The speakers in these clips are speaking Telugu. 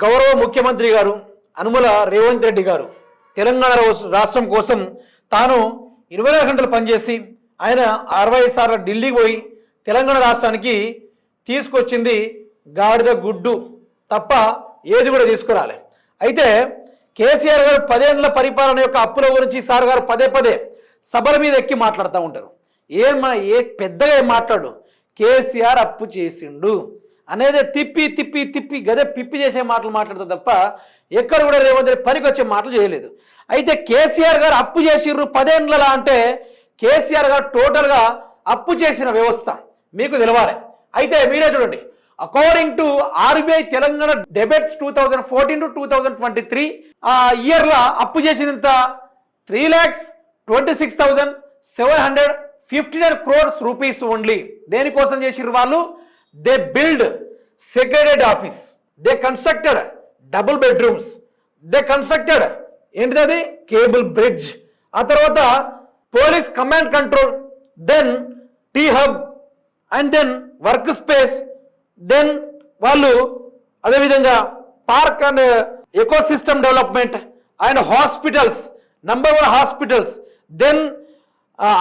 గౌరవ ముఖ్యమంత్రి గారు అనుముల రేవంత్ రెడ్డి గారు తెలంగాణ రాష్ట్రం కోసం తాను 24 గంటలు పనిచేసి ఆయన 60 సార్లు ఢిల్లీకి పోయి తెలంగాణ రాష్ట్రానికి తీసుకొచ్చింది గాడిద గుడ్డు తప్ప ఏది కూడా తీసుకురాలే. అయితే కేసీఆర్ గారు 10 ఏళ్ల పరిపాలన యొక్క అప్పుల గురించి సార్ గారు పదే పదే సభల మీద ఎక్కి మాట్లాడుతూ ఉంటారు. పెద్దగా ఏం మాట్లాడు, కేసీఆర్ అప్పు చేసిండు అనేది తిప్పి తిప్పి తిప్పి గదే పిప్పి చేసే మాటలు మాట్లాడతారు తప్ప ఎక్కడ కూడా రేవంత్ రెడ్డి పనికి వచ్చే మాటలు చేయలేదు. అయితే కేసీఆర్ గారు అప్పు చేసిర్రు 10 ఏళ్ళలా అంటే కేసీఆర్ గారు టోటల్గా అప్పు చేసిన వ్యవస్థ మీకు తెలవాలి. అయితే మీరే చూడండి, according to RBI Telangana debits 2014 to 2023 ఆ ఇయర్లో అప్పు చేసినంత 3,26,759 crores rupees ఓన్లీ. దేనికోసం చేసిర్రు వాళ్ళు? They build secretariat office, they constructed double bedrooms, they constructed ఏంటిది అది కేబుల్ బ్రిడ్జ్, ఆ తర్వాత police command control, then T hub and then work space, then వాళ్ళు అదేవిధంగా park and ecosystem development and hospitals, number 1 hospitals, then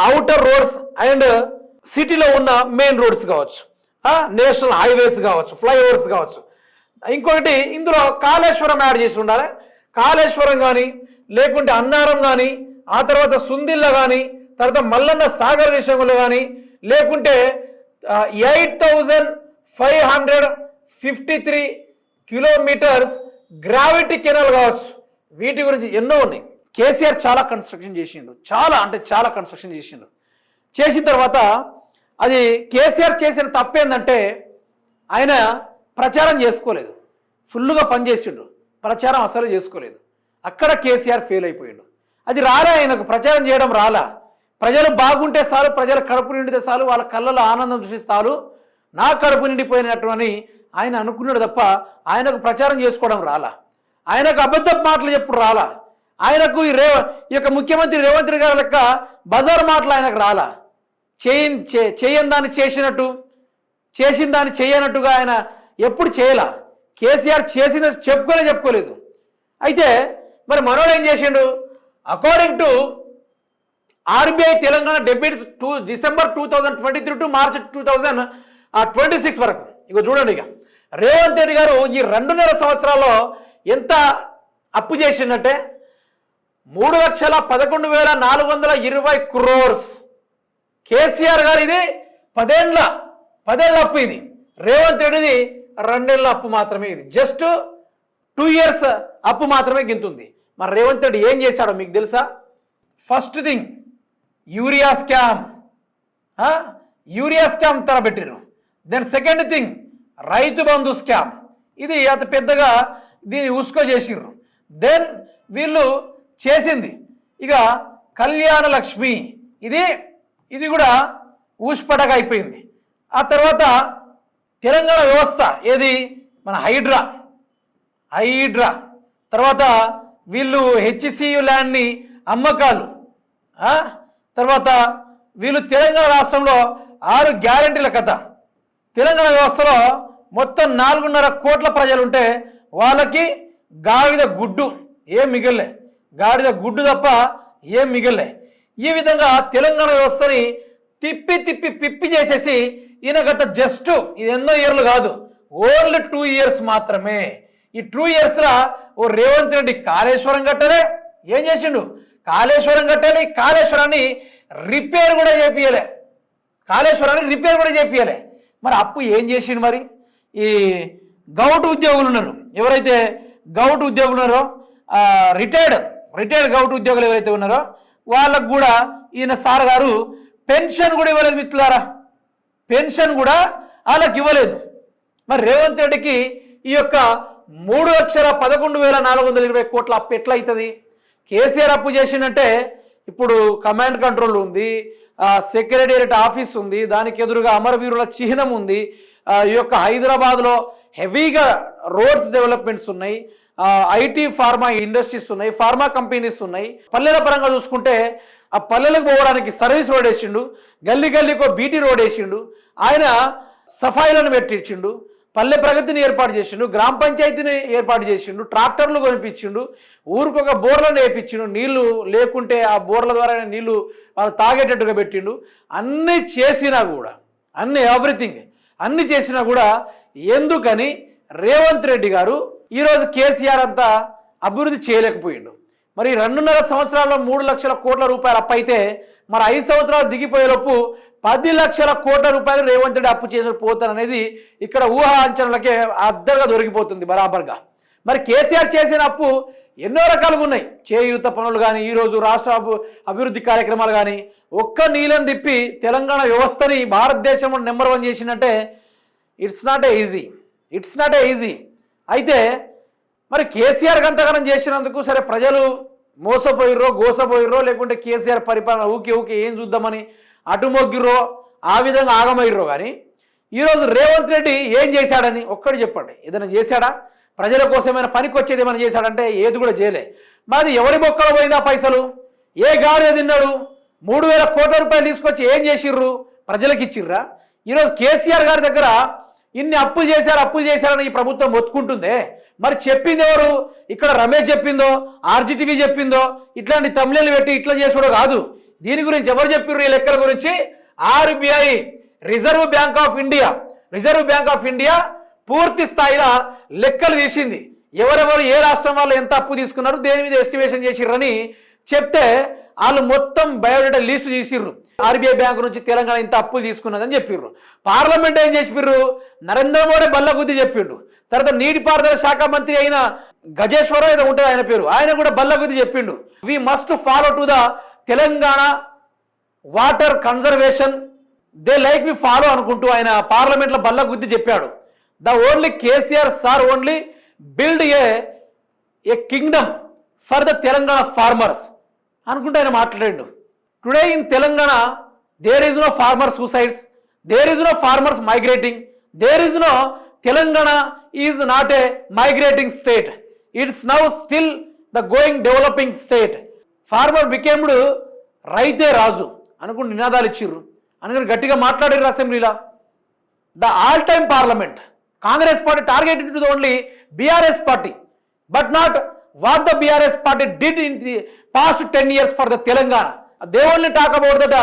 outer roads and సిటీలో ఉన్న మెయిన్ రోడ్స్ కావచ్చు, నేషనల్ హైవేస్ కావచ్చు, ఫ్లైఓవర్స్ కావచ్చు. ఇంకొకటి ఇందులో కాళేశ్వరం యాడ్ చేసి ఉండాలి. కాళేశ్వరం కానీ లేకుంటే అన్నారం కానీ ఆ తర్వాత సుందిల్ల కానీ తర్వాత మల్లన్న సాగర్ విషయంలో కానీ లేకుంటే 8,553 కిలోమీటర్స్ గ్రావిటీ కెనాల్ కావచ్చు. వీటి గురించి ఎన్నో ఉన్నాయి. కేసీఆర్ చాలా కన్స్ట్రక్షన్ చేసిండు, చాలా కన్స్ట్రక్షన్ చేసిండు. చేసిన తర్వాత అది కేసీఆర్ చేసిన తప్పేందంటే ఆయన ప్రచారం చేసుకోలేదు, ఫుల్గా పనిచేసిండు, ప్రచారం అసలు చేసుకోలేదు. అక్కడ కేసీఆర్ ఫెయిల్ అయిపోయిండు. అది రాలా, ఆయనకు ప్రచారం చేయడం రాలా. ప్రజలు బాగుంటే చాలు, ప్రజల కడుపు నిండితే చాలు, వాళ్ళ కళ్ళలో ఆనందం చూసిస్తాలు, నా కడుపు నిండిపోయినట్టు అని ఆయన అనుకున్నాడు తప్ప ఆయనకు ప్రచారం చేసుకోవడం రాలా, ఆయనకు అబద్ధపు మాటలు చెప్పుడు రాలా, ఆయనకు ఈ యొక్క ముఖ్యమంత్రి రేవంత్ రెడ్డి గారి లెక్క బజార్ మాటలు ఆయనకు రాలా. చేయని దాన్ని చేసినట్టు, చేసిన దాన్ని చేయనట్టుగా ఆయన ఎప్పుడు చేయలా. కేసీఆర్ చేసిన చెప్పుకోలేదు. అయితే మరి మనోడు ఏం చేసిండు? According to RBI Telangana debits December 2023 to March 2026 వరకు. ఇక చూడండి, ఇక రేవంత్ రెడ్డి గారు ఈ 2.5 సంవత్సరాల్లో ఎంత అప్పు చేసిందంటే 3,11,420 crores. కేసీఆర్ గారు ఇది 10 ఏళ్ళ అప్పు, ఇది రేవంత్ రెడ్డిది 2 ఏళ్ళ అప్పు మాత్రమే. ఇది జస్ట్ 2 years అప్పు మాత్రమే గింతుంది. మరి రేవంత్ రెడ్డి ఏం చేశాడో మీకు తెలుసా? ఫస్ట్ థింగ్ యూరియా స్కామ్ తరబెట్టిరు. Then second thing Rythu Bandhu scam, ఇది అతి పెద్దగా దీన్ని ఉస్కో చేసిర్రు. దెన్ వీళ్ళు చేసింది ఇక కళ్యాణ లక్ష్మి, ఇది కూడా ఊష్పటగా అయిపోయింది. ఆ తర్వాత తెలంగాణ వ్యవస్థ ఏది మన హైడ్రా, తర్వాత వీళ్ళు హెచ్సియు ల్యాండ్ని అమ్మకాలు, తర్వాత వీళ్ళు తెలంగాణ రాష్ట్రంలో 6 గ్యారెంటీల కథ. తెలంగాణ వ్యవస్థలో మొత్తం 4.5 కోట్ల ప్రజలు ఉంటే వాళ్ళకి గాడిద గుడ్డు ఏం మిగల్లే, గాడిద గుడ్డు తప్ప ఏం మిగల్లే. ఈ విధంగా తెలంగాణ వ్యవస్థని తిప్పి తిప్పి పిప్పి చేసేసి ఈయన గత జస్ట్ ఇది ఎన్నో ఇయర్లు కాదు, ఓన్లీ 2 years మాత్రమే. ఈ 2 yearsలో ఓ రేవంత్ రెడ్డి కాళేశ్వరం కట్టాలి, ఏం చేసిండు? కాళేశ్వరం కట్టాలి, కాళేశ్వరాన్ని రిపేర్ కూడా చేపియాలి. మరి అప్పు ఏం చేసిండు? మరి ఈ గౌట్ ఉద్యోగులు ఉన్నారు, ఎవరైతే గౌట్ ఉద్యోగులు ఉన్నారో రిటైర్డ్ గౌట్ ఉద్యోగులు ఎవరైతే ఉన్నారో వాళ్ళకు కూడా ఈయన సార్ గారు పెన్షన్ కూడా ఇవ్వలేదు మిత్రులారా, పెన్షన్ కూడా వాళ్ళకి ఇవ్వలేదు. మరి రేవంత్ రెడ్డికి ఈ యొక్క 3,11,420 కోట్ల అప్పు ఎట్లా అవుతుంది? కేసీఆర్ అప్పు చేసిందంటే ఇప్పుడు కమాండ్ కంట్రోల్ ఉంది, సెక్రటేరియట్ ఆఫీస్ ఉంది, దానికి ఎదురుగా అమరవీరుల చిహ్నం ఉంది, ఈ యొక్క హైదరాబాద్లో హెవీగా రోడ్స్ డెవలప్మెంట్స్ ఉన్నాయి, ఐటీ ఫార్మా ఇండస్ట్రీస్ ఉన్నాయి, ఫార్మా కంపెనీస్ ఉన్నాయి. పల్లెల పరంగా చూసుకుంటే ఆ పల్లెలకు పోవడానికి సర్వీస్ రోడ్ వేసిండు, గల్లీ గల్లీకో బీటీ రోడ్ వేసిండు, ఆయన సఫాయిలను పెట్టించిండు, పల్లె ప్రగతిని ఏర్పాటు చేసిండు, గ్రామ పంచాయతీని ఏర్పాటు చేసిండు, ట్రాక్టర్లు కొనిపించిండు, ఊరికొక బోర్లను వేయించిండు, నీళ్లు లేకుంటే ఆ బోర్ల ద్వారా నీళ్లు వాళ్ళు తాగేటట్టుగా పెట్టిండు. అన్నీ చేసినా కూడా ఎవ్రీథింగ్ అన్నీ చేసినా కూడా ఎందుకని రేవంత్ రెడ్డి గారు ఈరోజు కేసీఆర్ అంతా అభివృద్ధి చేయలేకపోయిండు? మరి 2.5 సంవత్సరాల్లో 3 లక్షల కోట్ల రూపాయలు అప్పు అయితే మరి 5 సంవత్సరాలు దిగిపోయేలోపు 10 లక్షల కోట్ల రూపాయలు రేవంత్ రెడ్డి అప్పు చేసి పోతాననేది ఇక్కడ ఊహా అంచనాలకే అద్దరుగా దొరికిపోతుంది బరాబర్గా. మరి కేసీఆర్ చేసిన అప్పు ఎన్నో రకాలుగా ఉన్నాయి. చేయూత పనులు కానీ, ఈరోజు రాష్ట్ర అభివృద్ధి కార్యక్రమాలు కానీ, ఒక్క నీలం తిప్పి తెలంగాణ వ్యవస్థని భారతదేశంలో నెంబర్ 1 చేసిందంటే ఇట్స్ నాట్ ఏ ఈజీ. అయితే మరి కేసీఆర్ గంతగనం చేసినందుకు సరే ప్రజలు మోసపోయిర్రో గోసపోయిర్రో, లేకుంటే కేసీఆర్ పరిపాలన ఊకే ఏం చూద్దామని అటు మొగ్గిర్రో, ఆ విధంగా ఆగమయ్యిర్రో. కానీ ఈరోజు రేవంత్ రెడ్డి ఏం చేశాడని ఒక్కటి చెప్పండి. ఏదైనా చేశాడా? ప్రజల కోసం ఏమైనా పనికి వచ్చేది ఏమైనా చేశాడంటే ఏది కూడా చేయలే. మరి ఎవరి బొక్కలో పోయిందా పైసలు? ఏ గాడి తిన్నాడు? 3,000 కోట్ల రూపాయలు తీసుకొచ్చి ఏం చేసిర్రు? ప్రజలకు ఇచ్చిర్రా? ఈరోజు కేసీఆర్ గారి దగ్గర ఇన్ని అప్పులు చేశారని ఈ ప్రభుత్వం మొత్తుకుంటుందే. మరి చెప్పింది ఎవరు? ఇక్కడ రమేష్ చెప్పిందో, ఆర్జీటీవీ చెప్పిందో, ఇట్లాంటి తమిళలు పెట్టి ఇట్లా చేసుడో కాదు. దీని గురించి ఎవరు చెప్పిర్రు? ఈ లెక్కల గురించి RBI, reserve bank of India పూర్తి స్థాయిలో లెక్కలు తీసింది. ఎవరెవరు ఏ రాష్ట్రం వాళ్ళు ఎంత అప్పు తీసుకున్నారు, దేని మీద ఎస్టిమేషన్ చేసిర్రని చెప్తే వాళ్ళు మొత్తం బయోడేటా లిస్టు తీసిర్రు. ఆర్బీఐ బ్యాంకు నుంచి తెలంగాణ ఇంత అప్పులు తీసుకున్నదని చెప్పిర్రు. పార్లమెంట్ ఏం చెప్పిర్రు? నరేంద్ర మోడీ బల్లగుద్ది చెప్పిండు. తర్వాత నీటిపారుదల శాఖ మంత్రి అయిన గజేశ్వరరావు ఏదో ఉంటుంది ఆయన పేరు, ఆయన కూడా బల్లగుద్ది చెప్పిండు. We must follow to the Telangana water conservation, they like we follow అనుకుంటూ ఆయన పార్లమెంట్లో బల్లగుద్ది చెప్పాడు. The only KCR sir only build a kingdom for the Telangana farmers అనుకుంటూ ఆయన మాట్లాడాడు. Today in Telangana there is no farmer suicides, there is no farmers migrating, there is no Telangana is not a migrating state, it's now still the going developing state. Farmer becamed రైతే రాజు అనుకుంటూ నినాదాలు ఇచ్చిర్రు, అనుకుని గట్టిగా మాట్లాడారు అసెంబ్లీలో. The all time parliament Congress party targeted to only BRS party, but not what the BRS party did in the past 10 years for the Telangana. They only talk about the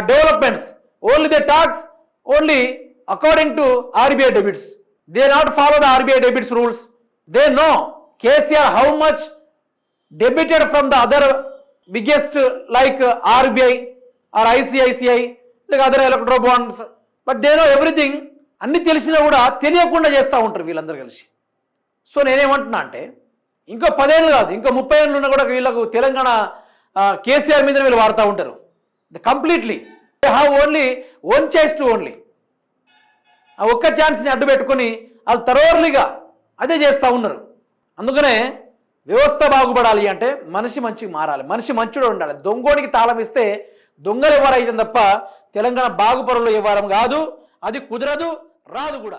developments, only they talk only according to RBI debits. They not follow the RBI debits rules. They know KCR how much debited from the other biggest like RBI or ICICI, like other electro bonds, but they know everything. అన్ని తెలిసినా కూడా తెలియకుండా చేస్తూ ఉంటారు వీళ్ళందరూ కలిసి. సో నేనేమంటున్నా అంటే ఇంకో 10 ఏళ్ళు కాదు, ఇంకో 30 ఏళ్ళు ఉన్నా కూడా వీళ్ళకు తెలంగాణ కేసీఆర్ మీద వీళ్ళు వాడుతూ ఉంటారు. Completely have only 1 choice to only ఆ ఒక్క ఛాన్స్ని అడ్డు పెట్టుకొని వాళ్ళు తరోర్లీగా అదే చేస్తూ ఉన్నారు. అందుకనే వ్యవస్థ బాగుపడాలి అంటే మనిషి మంచిగా మారాలి, మనిషి మంచిగా ఉండాలి. దొంగోడికి తాళం ఇస్తే దొంగలు ఎవరైతే తప్ప తెలంగాణ బాగుపరులు ఇవ్వడం కాదు, అది కుదరదు, రాదు కూడా.